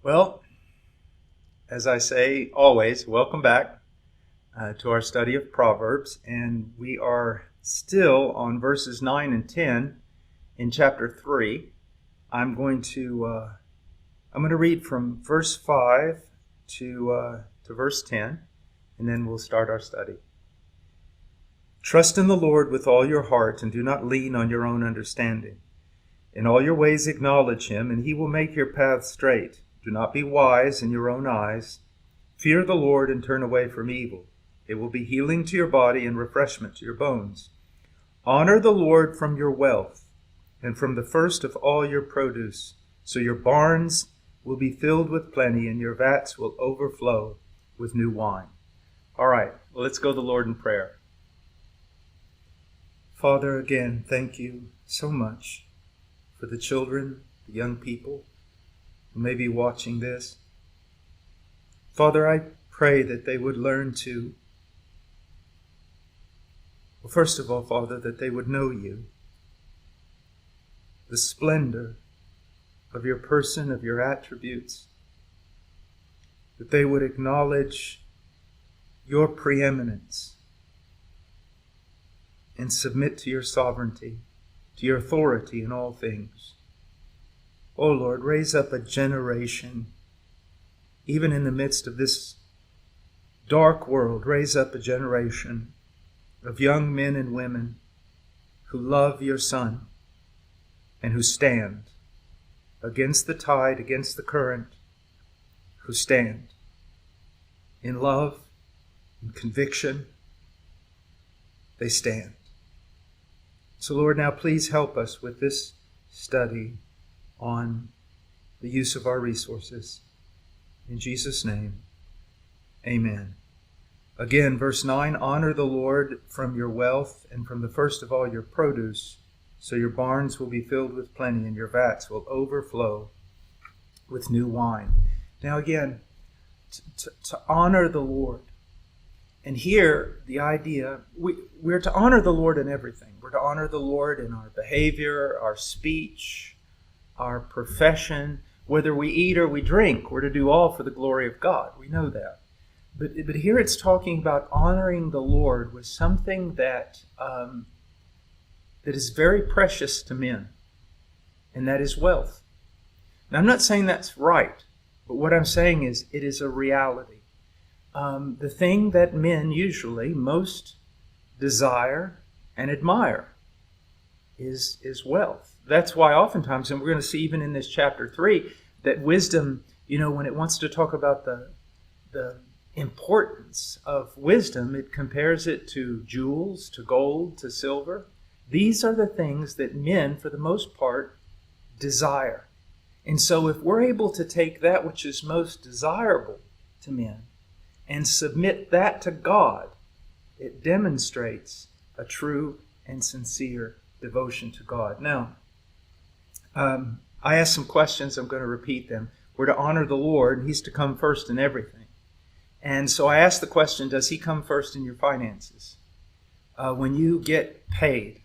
Well, as I say always, welcome back to our study of Proverbs, and we are still on verses 9 and 10 in chapter 3. I'm going to read from verse 5 to verse 10, and then we'll start our study. Trust in the Lord with all your heart, and do not lean on your own understanding. In all your ways acknowledge him, and he will make your paths straight. Do not be wise in your own eyes. Fear the Lord and turn away from evil. It will be healing to your body and refreshment to your bones. Honor the Lord from your wealth and from the first of all your produce, so your barns will be filled with plenty and your vats will overflow with new wine. All right, well, let's go to the Lord in prayer. Father, again, thank you so much for the children, the young people who may be watching this. Father, I pray that they would learn to, well, first of all, Father, that they would know you, the splendor of your person, of your attributes, that they would acknowledge your preeminence and submit to your sovereignty, to your authority in all things. Oh Lord, raise up a generation, even in the midst of this dark world, raise up a generation of young men and women who love your Son and who stand against the tide, against the current, who stand in love and conviction. They stand. So Lord, now please help us with this study on the use of our resources. In Jesus' name, amen. Again, verse 9, honor the Lord from your wealth and from the first of all your produce, so your barns will be filled with plenty and your vats will overflow with new wine. Now again, to honor the Lord. And here, the idea, we're to honor the Lord in everything. We're to honor the Lord in our behavior, our speech, our profession. Whether we eat or we drink, we're to do all for the glory of God. We know that. But here it's talking about honoring the Lord with something that is very precious to men, and that is wealth. Now, I'm not saying that's right, but what I'm saying is it is a reality. The thing that men usually most desire and admire is wealth. That's why oftentimes, and we're going to see even in this chapter 3, that wisdom, when it wants to talk about the importance of wisdom, it compares it to jewels, to gold, to silver. These are the things that men, for the most part, desire. And so if we're able to take that which is most desirable to men and submit that to God, it demonstrates a true and sincere devotion to God. Now, I asked some questions. I'm going to repeat them. We're to honor the Lord, and he's to come first in everything. And so I asked the question, does he come first in your finances? When you get paid,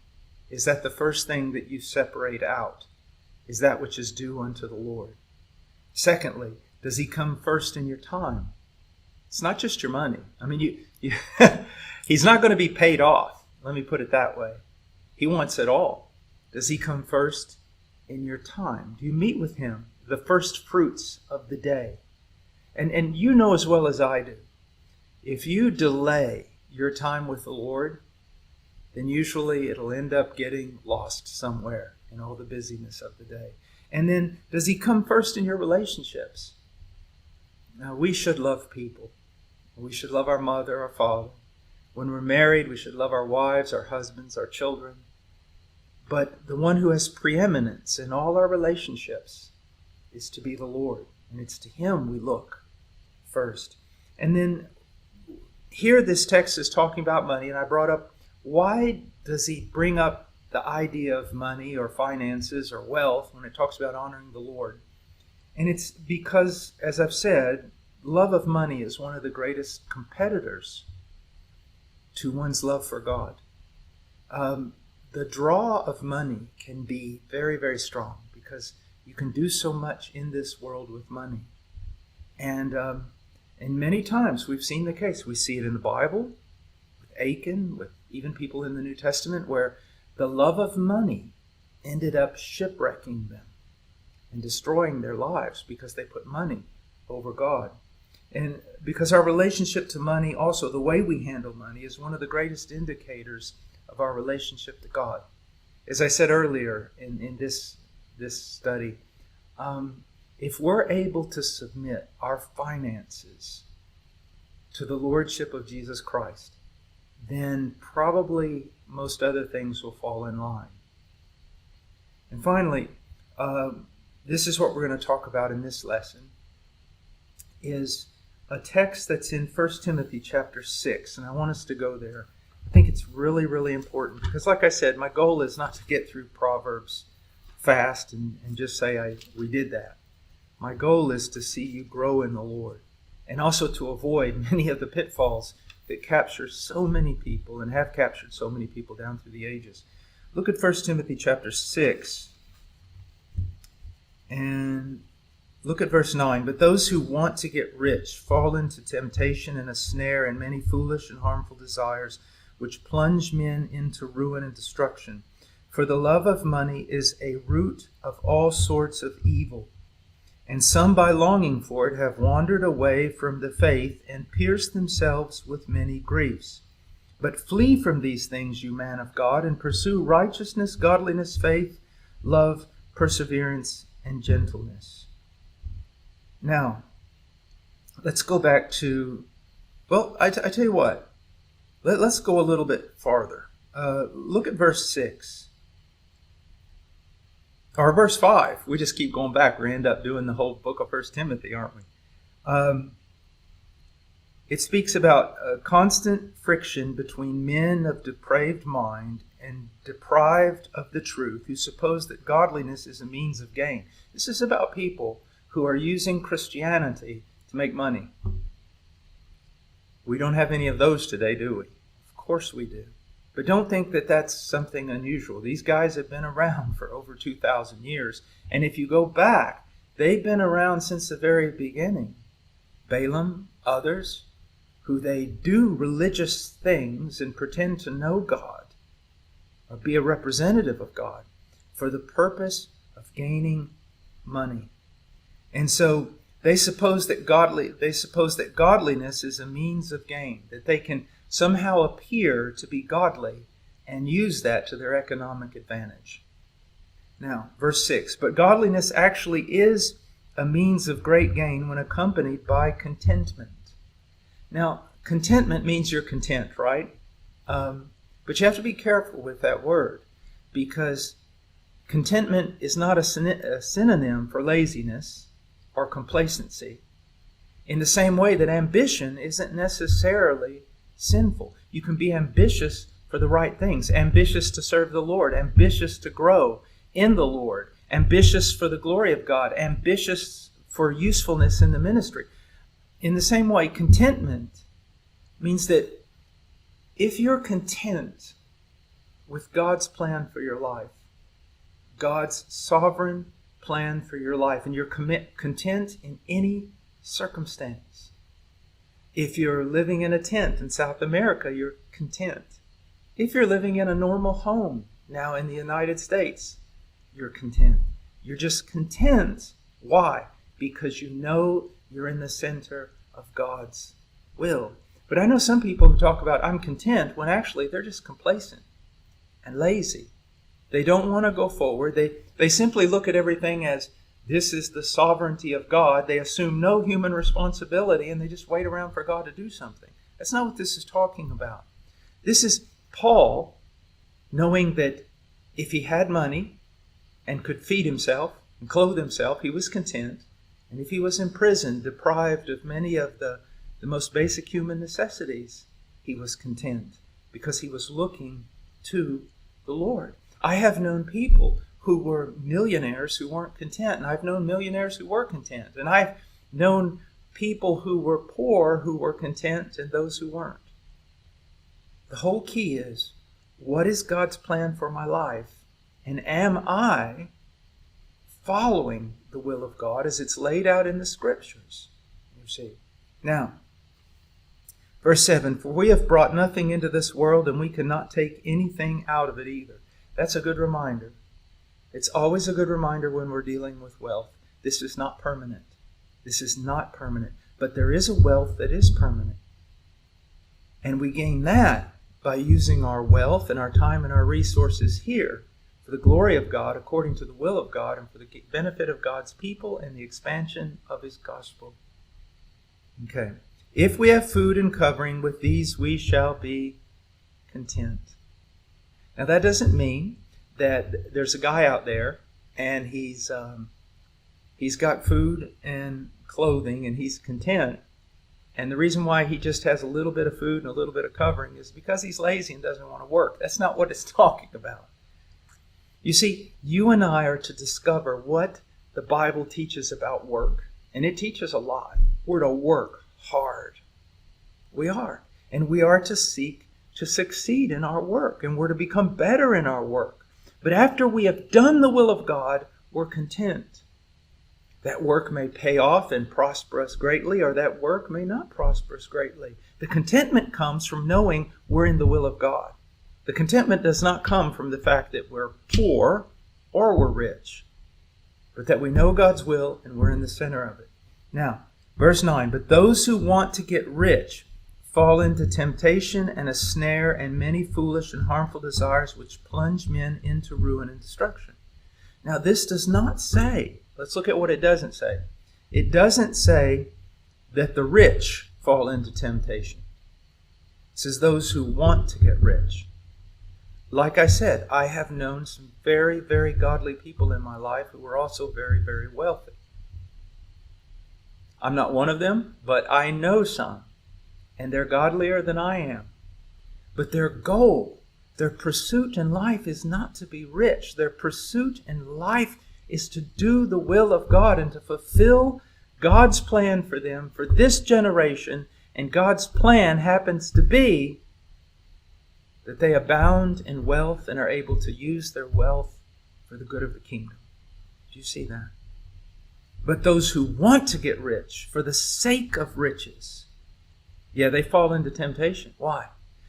is that the first thing that you separate out? Is that which is due unto the Lord? Secondly, does he come first in your time? It's not just your money. I mean, he's not going to be paid off. Let me put it that way. He wants it all. Does he come first in your time? Do you meet with him, the first fruits of the day? And you know as well as I do, if you delay your time with the Lord, then usually it'll end up getting lost somewhere in all the busyness of the day. And then, does he come first in your relationships? Now, we should love people. We should love our mother, our father. When we're married, we should love our wives, our husbands, our children. But the one who has preeminence in all our relationships is to be the Lord. And it's to him we look first. And then here this text is talking about money. And I brought up, why does he bring up the idea of money or finances or wealth when it talks about honoring the Lord? And it's because, as I've said, love of money is one of the greatest competitors to one's love for God. The draw of money can be very, very strong because you can do so much in this world with money. And many times we've seen the case. We see it in the Bible, with Achan, with even people in the New Testament, where the love of money ended up shipwrecking them and destroying their lives because they put money over God. And because our relationship to money, also the way we handle money, is one of the greatest indicators of our relationship to God. As I said earlier in this study, if we're able to submit our finances to the Lordship of Jesus Christ, then probably most other things will fall in line. And finally, this is what we're going to talk about in this lesson, is a text that's in 1 Timothy chapter 6, and I want us to go there. I think it's really, really important because, like I said, my goal is not to get through Proverbs fast and just say we did that. My goal is to see you grow in the Lord, and also to avoid many of the pitfalls that capture so many people and have captured so many people down through the ages. Look at 1 Timothy chapter 6 and look at verse 9. But those who want to get rich fall into temptation and a snare and many foolish and harmful desires, which plunge men into ruin and destruction. For the love of money is a root of all sorts of evil. And some, by longing for it, have wandered away from the faith and pierced themselves with many griefs. But flee from these things, you man of God, and pursue righteousness, godliness, faith, love, perseverance, and gentleness. Now, let's go back to, I tell you what, let's go a little bit farther. Look at verse 6. Or verse 5. We just keep going back. We end up doing the whole book of 1 Timothy, aren't we? It speaks about constant friction between men of depraved mind and deprived of the truth, who suppose that godliness is a means of gain. This is about people who are using Christianity to make money. We don't have any of those today, do we? Of course we do. But don't think that that's something unusual. These guys have been around for over 2,000 years. And if you go back, they've been around since the very beginning. Balaam, others, who they do religious things and pretend to know God or be a representative of God for the purpose of gaining money. And so they suppose that godliness is a means of gain, that they can somehow appear to be godly and use that to their economic advantage. Now, verse 6, but godliness actually is a means of great gain when accompanied by contentment. Now, contentment means you're content, right? But you have to be careful with that word, because contentment is not a synonym for laziness or complacency, in the same way that ambition isn't necessarily sinful. You can be ambitious for the right things, ambitious to serve the Lord, ambitious to grow in the Lord, ambitious for the glory of God, ambitious for usefulness in the ministry. In the same way, contentment means that if you're content with God's plan for your life, God's sovereign plan for your life, and you're content in any circumstance. If you're living in a tent in South America, you're content. If you're living in a normal home now in the United States, you're content. You're just content. Why? Because you know you're in the center of God's will. But I know some people who talk about, I'm content, when actually they're just complacent and lazy. They don't want to go forward. They simply look at everything as, this is the sovereignty of God. They assume no human responsibility, and they just wait around for God to do something. That's not what this is talking about. This is Paul knowing that if he had money and could feed himself and clothe himself, he was content. And if he was in prison, deprived of many of the most basic human necessities, he was content because he was looking to the Lord. I have known people who were millionaires who weren't content, and I've known millionaires who were content, and I've known people who were poor who were content and those who weren't. The whole key is, what is God's plan for my life, and am I following the will of God as it's laid out in the Scriptures? You see. Now, verse 7, for we have brought nothing into this world, and we cannot take anything out of it either. That's a good reminder. It's always a good reminder when we're dealing with wealth. This is not permanent. This is not permanent. But there is a wealth that is permanent. And we gain that by using our wealth and our time and our resources here for the glory of God, according to the will of God, and for the benefit of God's people and the expansion of His gospel. Okay. If we have food and covering, with these we shall be content. Now that doesn't mean that there's a guy out there and he's got food and clothing and he's content. And the reason why he just has a little bit of food and a little bit of covering is because he's lazy and doesn't want to work. That's not what it's talking about. You see, you and I are to discover what the Bible teaches about work. And it teaches a lot. We're to work hard. We are. And we are to seek to succeed in our work. And we're to become better in our work. But after we have done the will of God, we're content. That work may pay off and prosper us greatly, or that work may not prosper us greatly. The contentment comes from knowing we're in the will of God. The contentment does not come from the fact that we're poor or we're rich, but that we know God's will and we're in the center of it. Now, verse 9, but those who want to get rich fall into temptation and a snare and many foolish and harmful desires which plunge men into ruin and destruction. Now, this does not say, let's look at what it doesn't say. It doesn't say that the rich fall into temptation. It says those who want to get rich. Like I said, I have known some very, very godly people in my life who were also very, very wealthy. I'm not one of them, but I know some. And they're godlier than I am. But their goal, their pursuit in life is not to be rich. Their pursuit in life is to do the will of God and to fulfill God's plan for them for this generation. And God's plan happens to be that they abound in wealth and are able to use their wealth for the good of the kingdom. Do you see that? But those who want to get rich for the sake of riches, yeah, they fall into temptation. Why?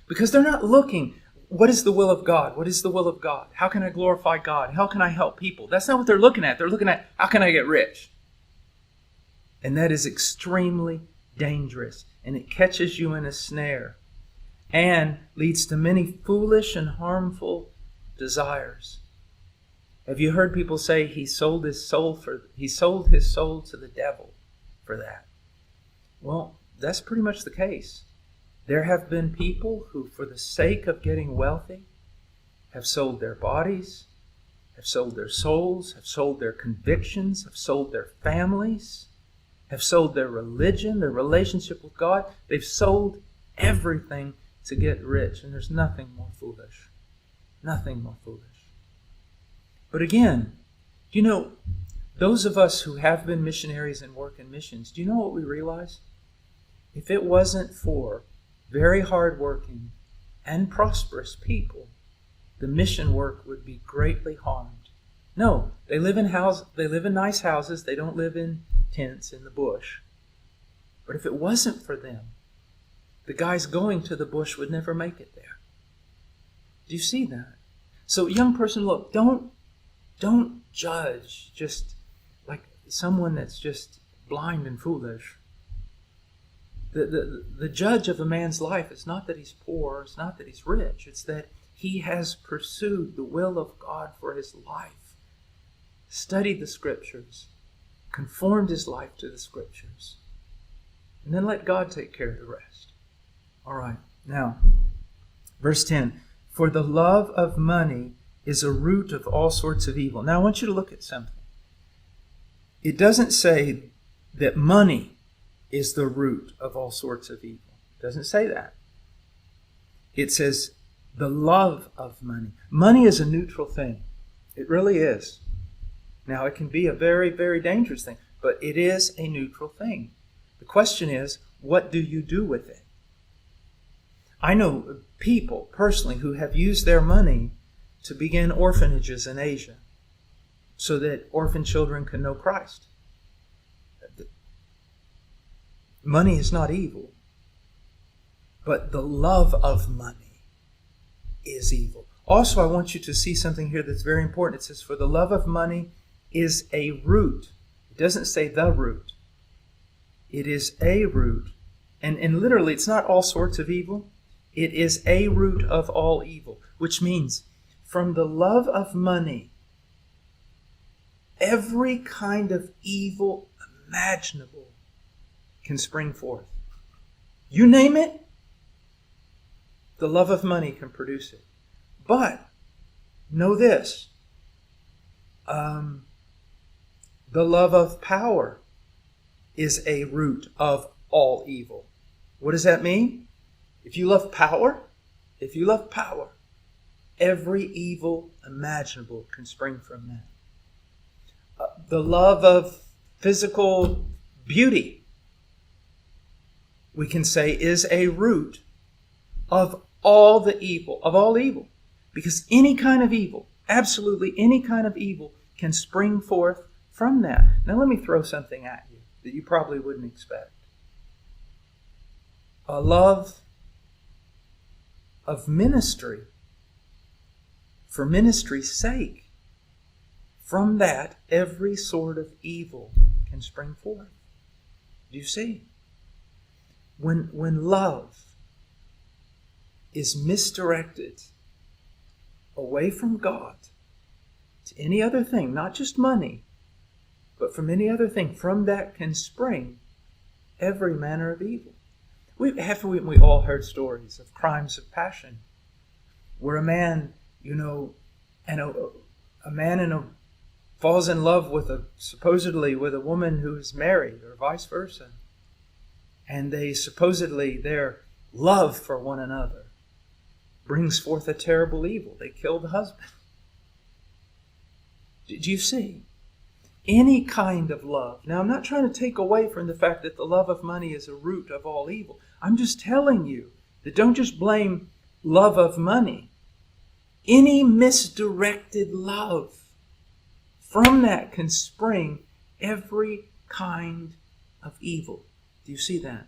Because they're not looking, what is the will of God? What is the will of God? How can I glorify God? How can I help people? That's not what they're looking at. They're looking at, how can I get rich? And that is extremely dangerous. And it catches you in a snare and leads to many foolish and harmful desires. Have you heard people say he sold his soul to the devil for that? Well, that's pretty much the case. There have been people who, for the sake of getting wealthy, have sold their bodies, have sold their souls, have sold their convictions, have sold their families, have sold their religion, their relationship with God. They've sold everything to get rich, and there's nothing more foolish. Nothing more foolish. But again, you know, those of us who have been missionaries and work in missions, do you know what we realize? If it wasn't for very hardworking and prosperous people, the mission work would be greatly harmed. No, they live in nice houses. They don't live in tents in the bush. But if it wasn't for them, the guys going to the bush would never make it there. Do you see that? So, young person, look, don't judge just like someone that's just blind and foolish. The judge of a man's life is not that he's poor, it's not that he's rich, it's that he has pursued the will of God for his life, studied the Scriptures, conformed his life to the Scriptures, and then let God take care of the rest. All right, now, verse 10, for the love of money is a root of all sorts of evil. Now, I want you to look at something. It doesn't say that money is the root of all sorts of evil. It doesn't say that. It says the love of money. Money is a neutral thing. It really is. Now, it can be a very, very dangerous thing, but it is a neutral thing. The question is, what do you do with it? I know people personally who have used their money to begin orphanages in Asia so that orphan children can know Christ. Money is not evil, but the love of money is evil. Also, I want you to see something here that's very important. It says, for the love of money is a root. It doesn't say the root. It is a root. And literally, it's not all sorts of evil. It is a root of all evil, which means from the love of money, every kind of evil imaginable can spring forth. You name it, the love of money can produce it. But know this, the love of power is a root of all evil. What does that mean? If you love power, every evil imaginable can spring from that. The love of physical beauty, we can say, is a root of all evil. Because any kind of evil, absolutely any kind of evil, can spring forth from that. Now let me throw something at you that you probably wouldn't expect. A love of ministry, for ministry's sake. From that, every sort of evil can spring forth. Do you see? When love is misdirected away from God to any other thing, not just money, but from any other thing, from that can spring every manner of evil. We all heard stories of crimes of passion, where a man, falls in love supposedly with a woman who is married, or vice versa, and their love for one another brings forth a terrible evil. They kill the husband. Do you see? Any kind of love. Now, I'm not trying to take away from the fact that the love of money is a root of all evil. I'm just telling you that don't just blame love of money. Any misdirected love, from that can spring every kind of evil. Do you see that?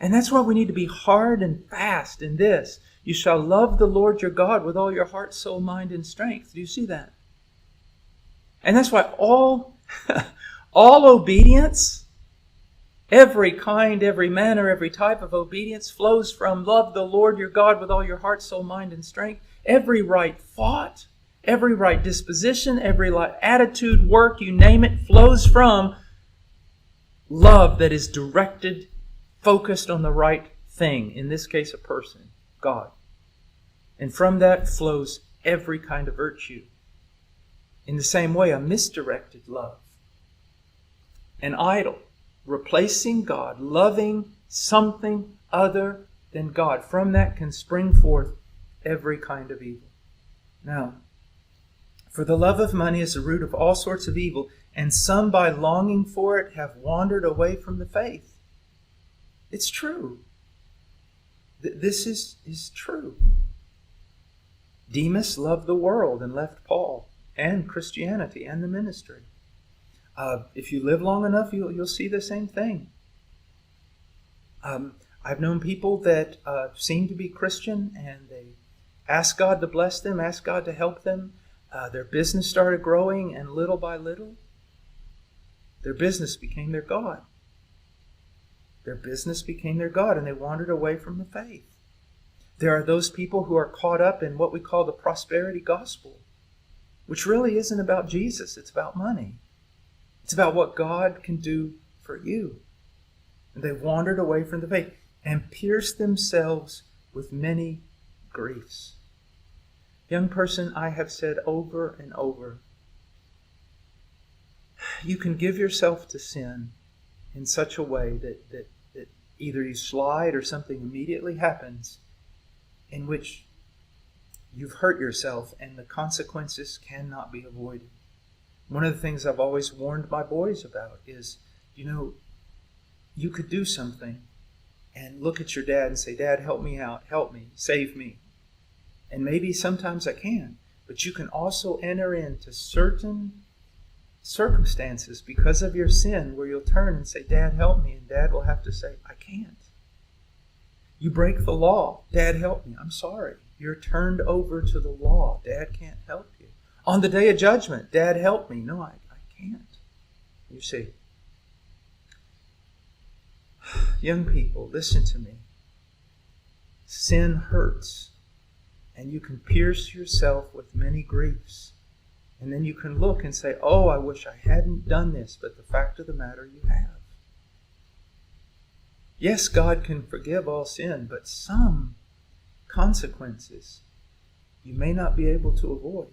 And that's why we need to be hard and fast in this. You shall love the Lord your God with all your heart, soul, mind, and strength. Do you see that? And that's why all obedience, every kind, every manner, every type of obedience flows from love the Lord your God with all your heart, soul, mind, and strength. Every right thought, every right disposition, every right attitude, work, you name it, flows from love that is directed, focused on the right thing. In this case, a person, God. And from that flows every kind of virtue. In the same way, a misdirected love, an idol, replacing God, loving something other than God, from that can spring forth every kind of evil. Now, for the love of money is the root of all sorts of evil, and some by longing for it have wandered away from the faith. It's true. This is true. Demas loved the world and left Paul and Christianity and the ministry. If you live long enough, you'll see the same thing. I've known people that seem to be Christian, and they ask God to bless them, ask God to help them. Their business started growing, and little by little, their business became their God. Their business became their God, and they wandered away from the faith. There are those people who are caught up in what we call the prosperity gospel, which really isn't about Jesus. It's about money. It's about what God can do for you. And they wandered away from the faith and pierced themselves with many griefs. Young person, I have said over and over, you can give yourself to sin in such a way that either you slide or something immediately happens in which you've hurt yourself and the consequences cannot be avoided. One of the things I've always warned my boys about is, you could do something and look at your dad and say, Dad, help me out, help me, save me. And maybe sometimes I can, but you can also enter into certain circumstances because of your sin where you'll turn and say, Dad, help me. And Dad will have to say, I can't. You break the law. Dad, help me. I'm sorry. You're turned over to the law. Dad can't help you. On the day of judgment, Dad, help me. No, I can't. You see. Young people, listen to me. Sin hurts. And you can pierce yourself with many griefs. And then you can look and say, oh, I wish I hadn't done this. But the fact of the matter, you have. Yes, God can forgive all sin, but some consequences you may not be able to avoid.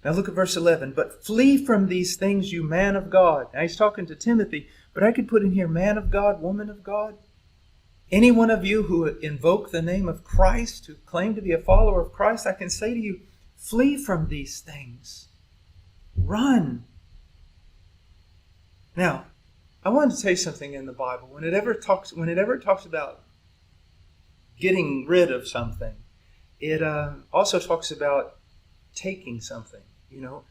Now look at verse 11. But flee from these things, you man of God. Now he's talking to Timothy, but I could put in here, man of God, woman of God. Any one of you who invoke the name of Christ, who claim to be a follower of Christ, I can say to you, flee from these things. Run. Now, I wanted to tell you something in the Bible. When it ever talks about getting rid of something, it also talks about taking something. You know,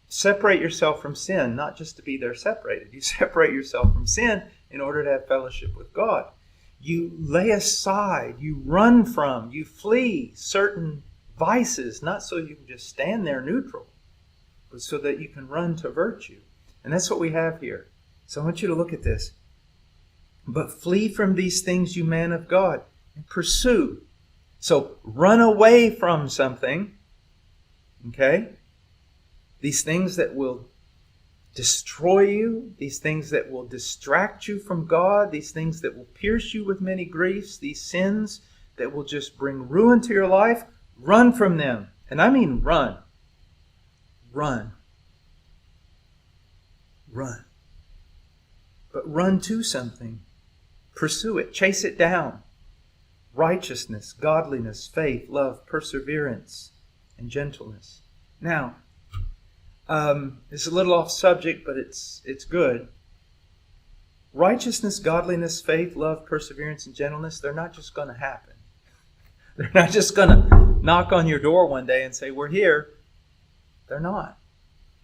separate yourself from sin, not just to be there separated. You separate yourself from sin in order to have fellowship with God. You lay aside, you run from, you flee certain vices, not so you can just stand there neutral, but so that you can run to virtue. And that's what we have here. So I want you to look at this. But flee from these things, you man of God, and pursue. So run away from something, okay? These things that will destroy you, these things that will distract you from God, these things that will pierce you with many griefs, these sins that will just bring ruin to your life, run from them. And I mean run. Run. Run. But run to something. Pursue it. Chase it down. Righteousness, godliness, faith, love, perseverance, and gentleness. Now, it's a little off subject, but it's good. Righteousness, godliness, faith, love, perseverance, and gentleness, they're not just going to happen. They're not just going to knock on your door one day and say, we're here. They're not.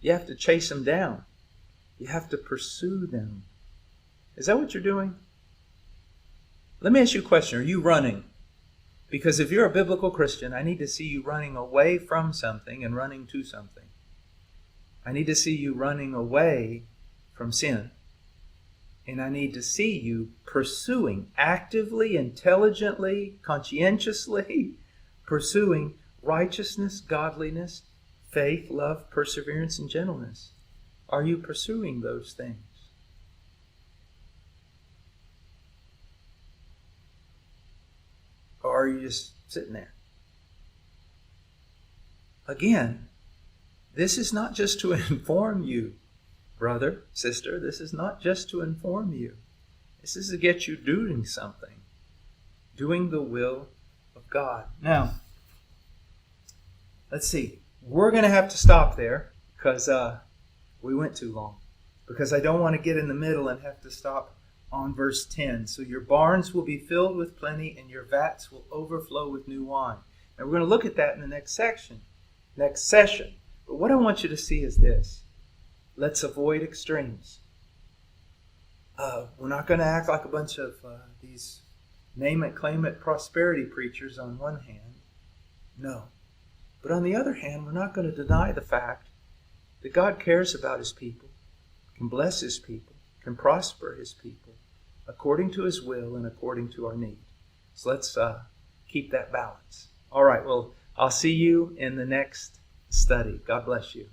You have to chase them down. You have to pursue them. Is that what you're doing? Let me ask you a question. Are you running? Because if you're a biblical Christian, I need to see you running away from something and running to something. I need to see you running away from sin. And I need to see you pursuing, actively, intelligently, conscientiously pursuing righteousness, godliness, faith, love, perseverance, and gentleness. Are you pursuing those things? Or are you just sitting there? Again, this is not just to inform you, brother, sister. This is not just to inform you. This is to get you doing something. Doing the will of God. Now, let's see. We're going to have to stop there because we went too long. Because I don't want to get in the middle and have to stop on verse 10. So your barns will be filled with plenty and your vats will overflow with new wine. And we're going to look at that in the next session. But what I want you to see is this. Let's avoid extremes. We're not going to act like a bunch of these name it, claim it prosperity preachers on one hand. No. But on the other hand, we're not going to deny the fact that God cares about His people, can bless His people, can prosper His people according to His will and according to our need. So let's keep that balance. All right, well, I'll see you in the next study. God bless you.